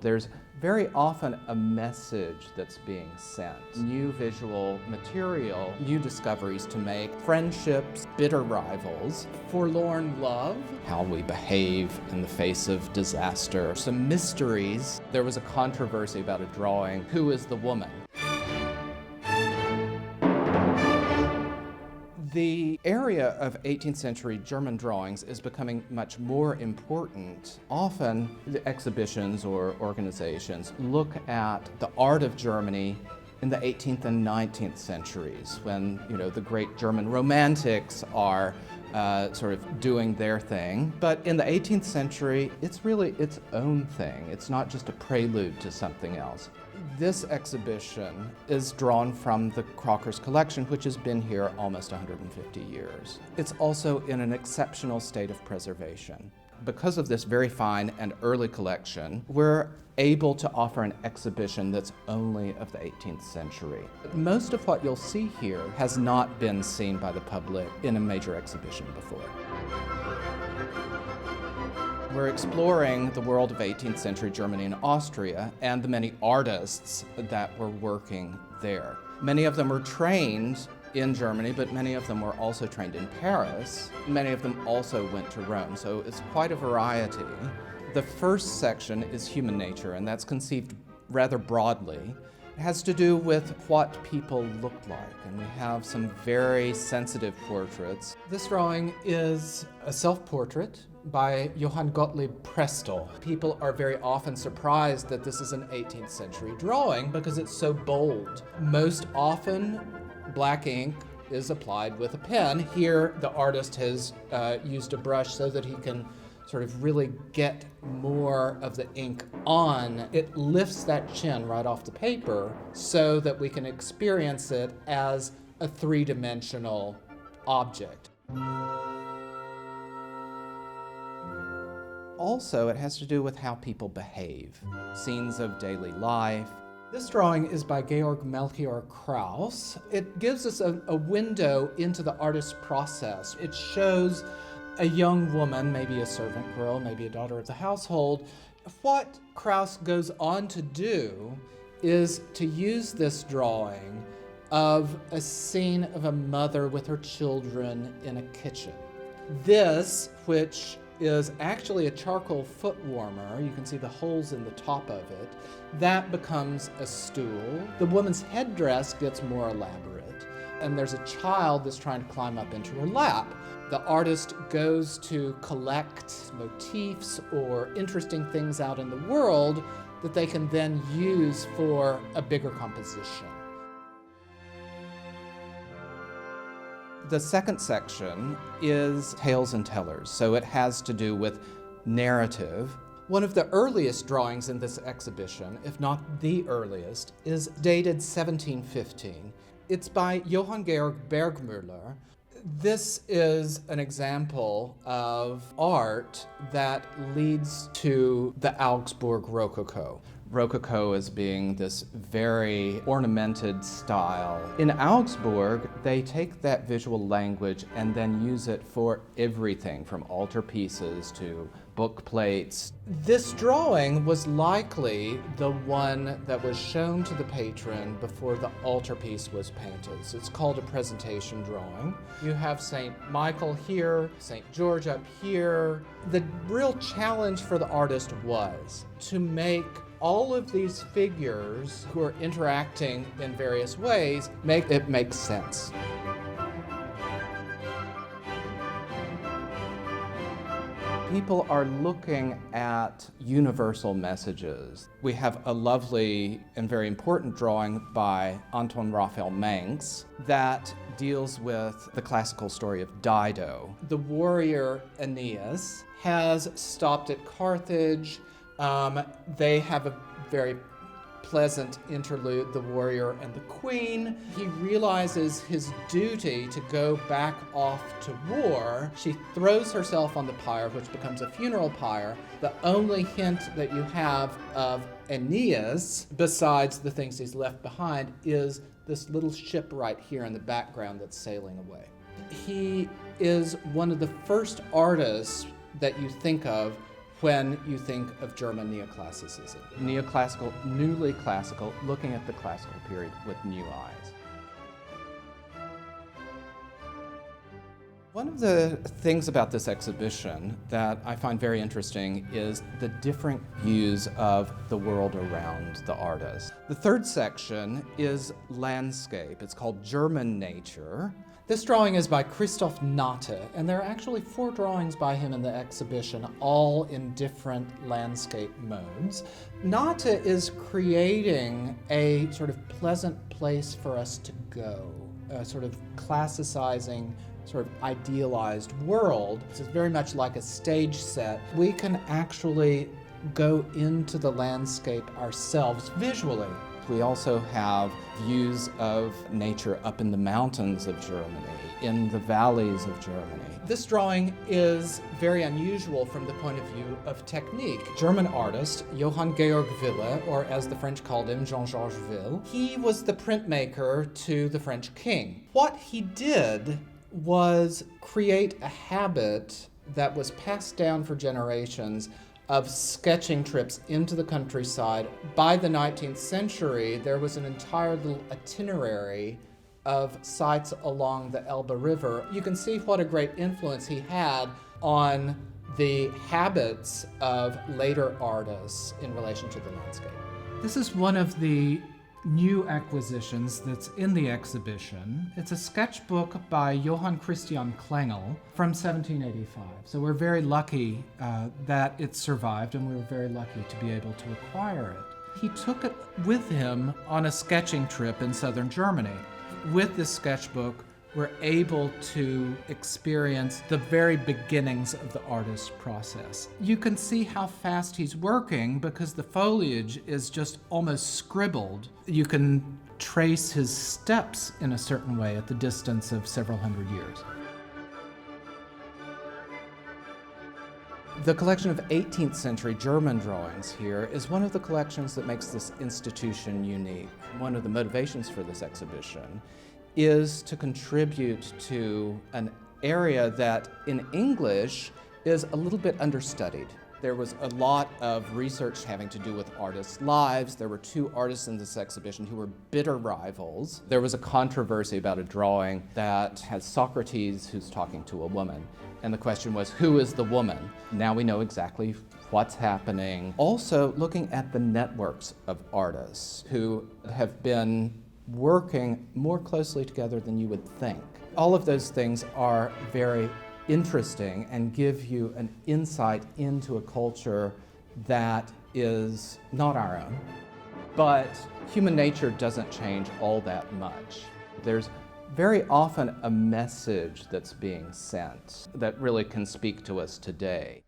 There's very often a message that's being sent. New visual material, new discoveries to make, friendships, bitter rivals, forlorn love, how we behave in the face of disaster, some mysteries. There was a controversy about a drawing, who is the woman? The area of 18th century German drawings is becoming much more important. Often, the exhibitions or organizations look at the art of Germany in the 18th and 19th centuries, when the great German romantics are sort of doing their thing. But in the 18th century, it's really its own thing. It's not just a prelude to something else. This exhibition is drawn from the Crocker's collection, which has been here almost 150 years. It's also in an exceptional state of preservation. Because of this very fine and early collection, we're able to offer an exhibition that's only of the 18th century. Most of what you'll see here has not been seen by the public in a major exhibition before. We're exploring the world of 18th century Germany and Austria and the many artists that were working there. Many of them were trained in Germany, but many of them were also trained in Paris. Many of them also went to Rome, so it's quite a variety. The first section is human nature, and that's conceived rather broadly. It has to do with what people look like, and we have some very sensitive portraits. This drawing is a self-portrait by Johann Gottlieb Prestel. People are very often surprised that this is an 18th century drawing because it's so bold. Most often, black ink is applied with a pen. Here, the artist has used a brush so that he can sort of really get more of the ink on. It lifts that chin right off the paper so that we can experience it as a three-dimensional object. Also, it has to do with how people behave, scenes of daily life. This drawing is by Georg Melchior Kraus. It gives us a window into the artist's process. It shows a young woman, maybe a servant girl, maybe a daughter of the household. What Kraus goes on to do is to use this drawing of a scene of a mother with her children in a kitchen. This, which is actually a charcoal foot warmer, you can see the holes in the top of it, that becomes a stool. The woman's headdress gets more elaborate, and there's a child that's trying to climb up into her lap. The artist goes to collect motifs or interesting things out in the world that they can then use for a bigger composition. The second section is Tales and Tellers, so it has to do with narrative. One of the earliest drawings in this exhibition, if not the earliest, is dated 1715. It's by Johann Georg Bergmüller. This is an example of art that leads to the Augsburg Rococo. Rococo as being this very ornamented style. In Augsburg, they take that visual language and then use it for everything from altarpieces to book plates. This drawing was likely the one that was shown to the patron before the altarpiece was painted. So it's called a presentation drawing. You have St. Michael here, St. George up here. The real challenge for the artist was to make all of these figures who are interacting in various ways make it make sense. People are looking at universal messages. We have a lovely and very important drawing by Anton Raphael Mengs that deals with the classical story of Dido. The warrior Aeneas has stopped at Carthage. They have a very pleasant interlude, the warrior and the queen. He realizes his duty to go back off to war. She throws herself on the pyre, which becomes a funeral pyre. The only hint that you have of Aeneas, besides the things he's left behind, is this little ship right here in the background that's sailing away. He is one of the first artists that you think of when you think of German neoclassicism. Neoclassical, newly classical, looking at the classical period with new eyes. One of the things about this exhibition that I find very interesting is the different views of the world around the artist. The third section is landscape. It's called German Nature. This drawing is by Christoph Natte, and there are actually 4 drawings by him in the exhibition, all in different landscape modes. Natte is creating a sort of pleasant place for us to go, a sort of classicizing, sort of idealized world. It's very much like a stage set. We can actually go into the landscape ourselves visually. We also have views of nature up in the mountains of Germany, in the valleys of Germany. This drawing is very unusual from the point of view of technique. German artist Johann Georg Wille, or as the French called him, Jean-Georges Wille, he was the printmaker to the French king. What he did was create a habit that was passed down for generations of sketching trips into the countryside. By the 19th century, there was an entire little itinerary of sites along the Elbe River. You can see what a great influence he had on the habits of later artists in relation to the landscape. This is one of the new acquisitions that's in the exhibition. It's a sketchbook by Johann Christian Klengel from 1785. So we're very lucky that it survived, and we were very lucky to be able to acquire it. He took it with him on a sketching trip in southern Germany. With this sketchbook, we're able to experience the very beginnings of the artist's process. You can see how fast he's working because the foliage is just almost scribbled. You can trace his steps in a certain way at the distance of several hundred years. The collection of 18th century German drawings here is one of the collections that makes this institution unique. One of the motivations for this exhibition is to contribute to an area that in English is a little bit understudied. There was a lot of research having to do with artists' lives. There were 2 artists in this exhibition who were bitter rivals. There was a controversy about a drawing that has Socrates who's talking to a woman. And the question was, who is the woman? Now we know exactly what's happening. Also looking at the networks of artists who have been working more closely together than you would think. All of those things are very interesting and give you an insight into a culture that is not our own. But human nature doesn't change all that much. There's very often a message that's being sent that really can speak to us today.